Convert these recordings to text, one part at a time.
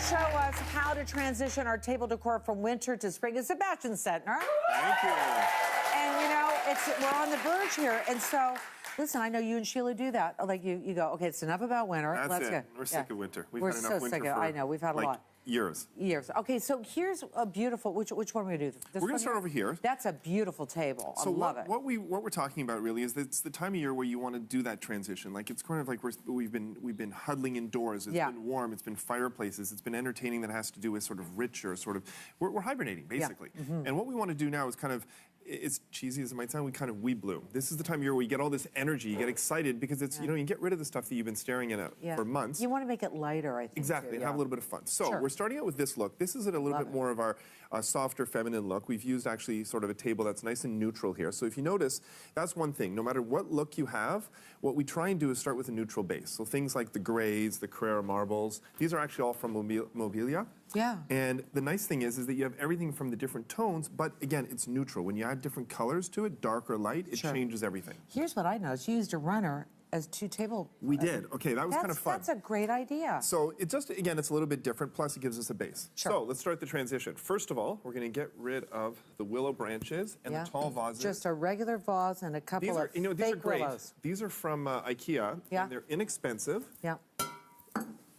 show us how to transition our table decor from winter to spring is Sebastien Centner. Thank you. And you know, we're on the verge here. And so, listen, I know you and Sheila do that. Like you go, okay, it's enough about winter. Let's go. We're sick of winter. We've We're had enough so winter sick of it. for, I know, we've had a lot. Years. Okay, so here's a beautiful, which one are we going to do? We're going to start over here. That's a beautiful table. So I love it. What we're talking about really is that it's the time of year where you want to do that transition. Like it's kind of like we've been huddling indoors. It's been warm. It's been fireplaces. It's been entertaining that has to do with sort of richer, sort of. We're hibernating basically. Yeah. Mm-hmm. And what we want to do now is kind of. It's cheesy as it might sound, we bloom. This is the time of year where you get all this energy, you get excited because it's, you know, you get rid of the stuff that you've been staring at for months. You want to make it lighter, I think. Exactly, too, and have a little bit of fun. So we're starting out with this look. This is a little bit more of our softer feminine look. We've used actually sort of a table that's nice and neutral here. So if you notice, that's one thing. No matter what look you have, what we try and do is start with a neutral base. So things like the grays, the Carrara marbles, these are actually all from Mobilia. Yeah. And the nice thing is that you have everything from the different tones, but again, it's neutral. When you add different colors to it, dark or light, it changes everything. Here's what I noticed. You used a runner as two table. We did. Okay, that was kind of fun. That's a great idea. So it just, again, it's a little bit different, plus it gives us a base. Sure. So let's start the transition. First of all, we're going to get rid of the willow branches and the tall vases. Just a regular vase and a couple of fake willows. These are from IKEA. Yeah. And they're inexpensive. Yeah.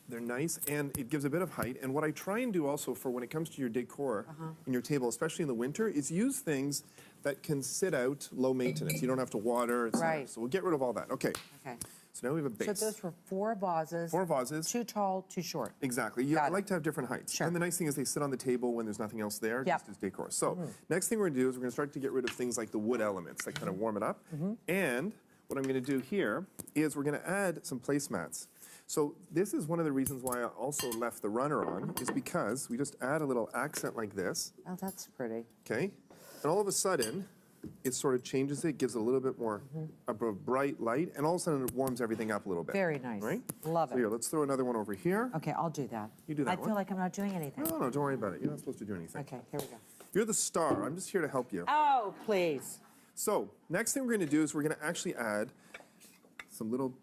They're nice, and it gives a bit of height. And what I try and do also for when it comes to your decor in your table, especially in the winter, is use things that can sit out low maintenance. You don't have to water. Right. So we'll get rid of all that. Okay. Okay. So now we have a base. So those were 4 vases. 4 vases. Too tall, too short. Exactly. I like to have different heights. Sure. And the nice thing is they sit on the table when there's nothing else there, just as decor. So next thing we're going to do is we're going to start to get rid of things like the wood elements that kind of warm it up. And what I'm going to do here is we're going to add some placemats. So this is one of the reasons why I also left the runner on, is because we just add a little accent like this. Oh, that's pretty. Okay. And all of a sudden, it sort of changes it, gives it a little bit more of a bright light, and all of a sudden it warms everything up a little bit. Very nice. Right? Love it. So here, let's throw another one over here. Okay, I'll do that. You do that I feel like I'm not doing anything. No, don't worry about it. You're not supposed to do anything. Okay, here we go. You're the star. I'm just here to help you. Oh, please. So next thing we're going to do is we're going to actually add some little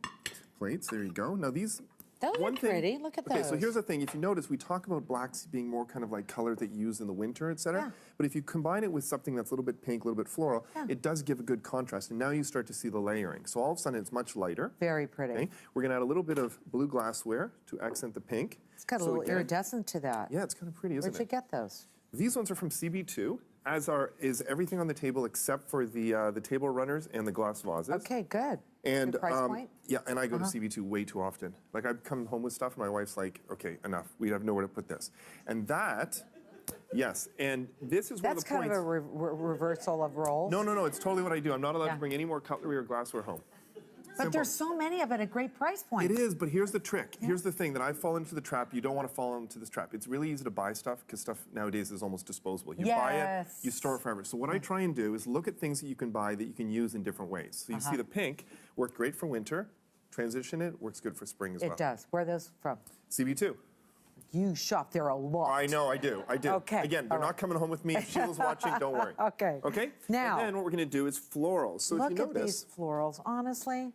plates. There you go. Now these... Those are pretty. Look at those. Okay, so here's the thing. If you notice, we talk about blacks being more kind of like color that you use in the winter, etc. Yeah. But if you combine it with something that's a little bit pink, a little bit floral, it does give a good contrast. And now you start to see the layering. So all of a sudden, it's much lighter. Very pretty. Okay? We're going to add a little bit of blue glassware to accent the pink. It's got a little iridescent to that. Yeah, it's kind of pretty, isn't it? Where'd you get those? These ones are from CB2, as is everything on the table except for the table runners and the glass vases. Okay, good. And good price point? Yeah, and I go to CB2 way too often. Like I come home with stuff, and my wife's like, "Okay, enough. We have nowhere to put this." And that, yes, and this is one of the points. That's kind of a reversal of roles. No. It's totally what I do. I'm not allowed to bring any more cutlery or glassware home. But there's so many of it at great price points. It is, but here's the trick. Here's the thing that I fall into the trap. You don't want to fall into this trap. It's really easy to buy stuff because stuff nowadays is almost disposable. You buy it, you store it forever. So what I try and do is look at things that you can buy that you can use in different ways. So you see the pink worked great for winter. Transition it, works good for spring as well. It does. Where are those from? CB2. You shop there a lot. I know, I do. Okay. Again, they're not coming home with me. If Sheila's watching, don't worry. Okay. Okay? Now. And then what we're going to do is florals. So look if you at notice, these florals, honestly.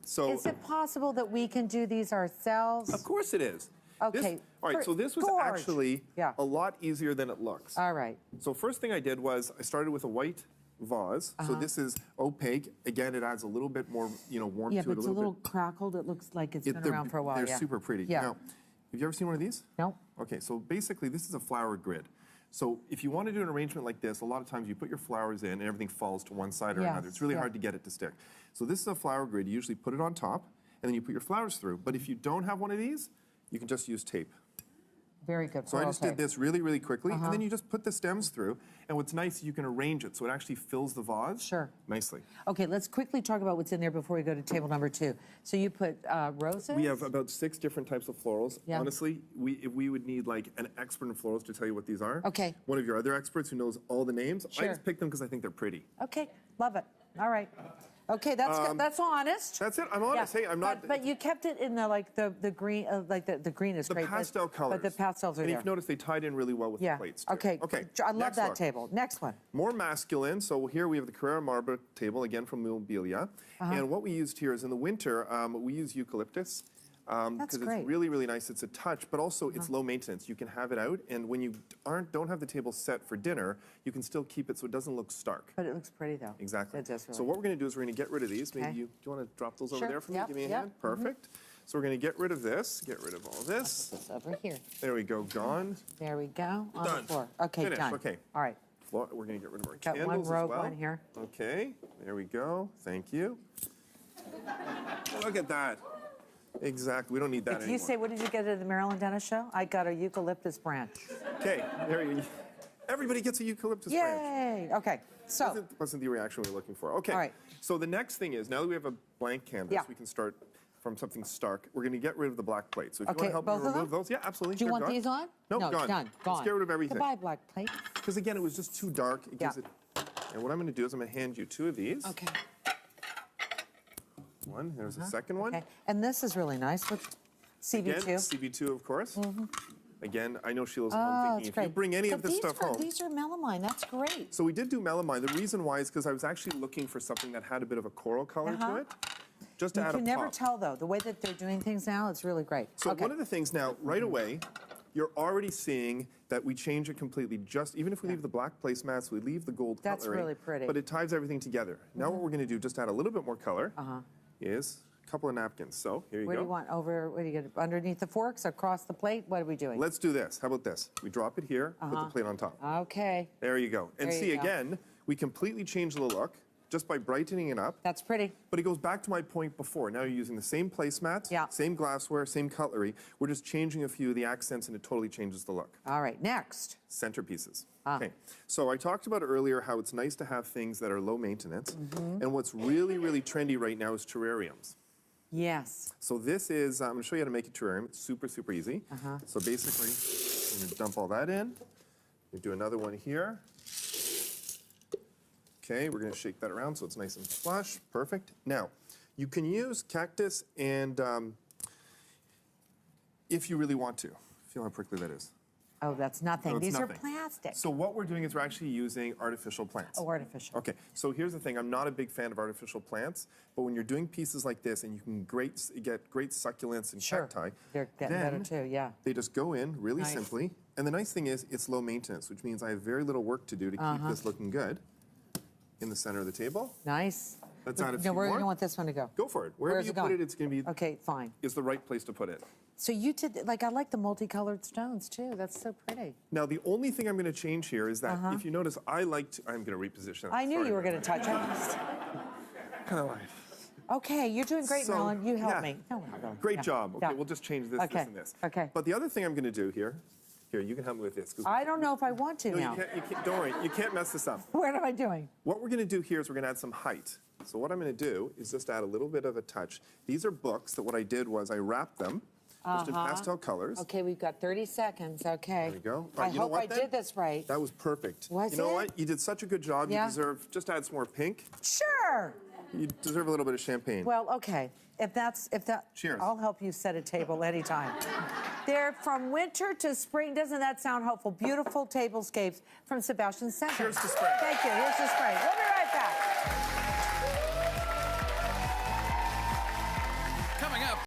So is it possible that we can do these ourselves? Of course it is. Okay. All right, so this was actually a lot easier than it looks. All right. So first thing I did was I started with a white vase. So this is opaque. Again, it adds a little bit more, warmth to it. Yeah, but it's a little crackled. It looks like it's been around for a while. They're super pretty. Yeah. Now, have you ever seen one of these? No. Okay, so basically this is a flower grid. So if you want to do an arrangement like this, a lot of times you put your flowers in and everything falls to one side or another. It's really hard to get it to stick. So this is a flower grid. You usually put it on top, and then you put your flowers through. But if you don't have one of these, you can just use tape. Very good. So I just did this really, really quickly, and then you just put the stems through. And what's nice, you can arrange it so it actually fills the vase nicely. Okay, let's quickly talk about what's in there before we go to table number 2. So you put roses? We have about 6 different types of florals. Yeah. Honestly, if we would need like an expert in florals to tell you what these are. Okay. One of your other experts who knows all the names. Sure. I just picked them because I think they're pretty. Okay, love it. All right. Okay, that's good. That's honest. That's it. I'm honest. Hey, I'm not. But you kept it in the green, the green is great. The pastel colors. But the pastels are there. And if you notice, they tied in really well with the plates. Too. Okay. Okay. I love that table. Next one. More masculine. So here we have the Carrara marble table again from Mobilia, and what we used here is in the winter we use eucalyptus. That's because great. it's really, really nice. It's a touch, but also it's low maintenance. You can have it out, and when you don't have the table set for dinner, you can still keep it so it doesn't look stark. But it looks pretty, though. Exactly. It does really. So what we're going to do is we're going to get rid of these. Maybe Okay. do you want to drop those over Sure. there for me? Yep, Give me a yep. hand. Perfect. So we're going to get rid of this. Get rid of all this. It's over here. There we go. Gone. There we go. On Done. the floor. Okay, Finished. done. Okay. All right. We're going to get rid of our Got one candles rogue as well. one here. Okay. There we go. Thank you. Look at that. Exactly. We don't need that If anymore. you say, what did you get at the Marilyn Denis show? I got a eucalyptus branch. Okay. There you. Everybody gets a eucalyptus branch. Yay! Okay, so. Wasn't the reaction we were looking for. Okay. All right. So the next thing is, now that we have a blank canvas, Yeah. we can start from something stark. We're going to get rid of the black plate. So if you Okay, want to help both me of remove them? those, yeah, absolutely. Do you They're want gone. these on? No, No, gone. done. Let's get rid of everything. Goodbye, black plate. Because again, it was just too dark. It gives Yeah. it. And what I'm going to do is I'm going to hand you two of these. Okay. One. There's a second one. Okay, and this is really nice with Again, CB2. CB2, of course. Again, I know Sheila's Oh, home it's thinking, if great. you bring any But of this these stuff are, home. These are melamine. That's great. So we did do melamine. The reason why is because I was actually looking for something that had a bit of a coral color to it, just to You add a can never pop. tell, though. The way that they're doing things now, it's really great. So Okay. one of the things now, right away, you're already seeing that we change it completely. Just even if we leave the black placemats, we leave the gold That's cutlery, really pretty. but it ties everything together. Now what we're going to do, just to add a little bit more color, is a couple of napkins. So here you Where go. do you want? Over, what do you get? Underneath the forks, across the plate? What are we doing? Let's do this. How about this? We drop it here, put the plate on top. Okay. There you go. And There you see, go. again, we completely change the look just by brightening it up. That's pretty. But it goes back to my point before. Now you're using the same placemats, Yeah. same glassware, same cutlery. We're just changing a few of the accents, and it totally changes the look. All right, next. Centerpieces. Okay. So I talked about earlier how it's nice to have things that are low maintenance. And what's really, really trendy right now is terrariums. Yes. So this is, I'm going to show you how to make a terrarium. It's super, super easy. So basically, I'm going to dump all that in. We do another one here. Okay, we're going to shake that around so it's nice and flush. Perfect. Now, you can use cactus and if you really want to. Feel how prickly that is. Oh, that's nothing. No, it's These nothing. are plastic. So what we're doing is we're actually using artificial plants. Oh, artificial. Okay, so here's the thing. I'm not a big fan of artificial plants, but when you're doing pieces like this and you can get great succulents and Sure. cacti, They're getting then better too, yeah. they just go in really Nice. simply. And the nice thing is it's low maintenance, which means I have very little work to do to keep this looking good in the center of the table. Nice. Let's add a Now, few where do more. you want this one to go? Go for it. Wherever Where's you it put going? it, it's going to be Okay, fine. is the right place to put it. So you did, like, I like the multicolored stones too. That's so pretty. Now, the only thing I'm going to change here is that if you notice, I'm going to reposition it. I knew Sorry you were about going to touch it. Kind of like. Okay, you're doing great, So, Marilyn. You help yeah. me. No, no, Great yeah. job. Okay, Yeah. we'll just change this, Okay, this, and this. okay. But the other thing I'm going to do here, you can help me with this. 'Cause I don't know if I want to no, now. you can't, don't worry, you can't mess this up. What am I doing? What we're going to do here is we're going to add some height. So what I'm going to do is just add a little bit of a touch. These are books that what I did was I wrapped them just in pastel colors. Okay, we've got 30 seconds. Okay. There we go. I You know hope what, I then? did this right. That was perfect. Was you know it? what? You did such a good job. Yeah. You deserve just add some more pink. Sure. You deserve a little bit of champagne. Well, okay. If that, Cheers. I'll help you set a table anytime. They're from winter to spring. Doesn't that sound hopeful? Beautiful tablescapes from Sebastien Centner. Cheers to spring. Thank you. Here's the spray. We'll be right back.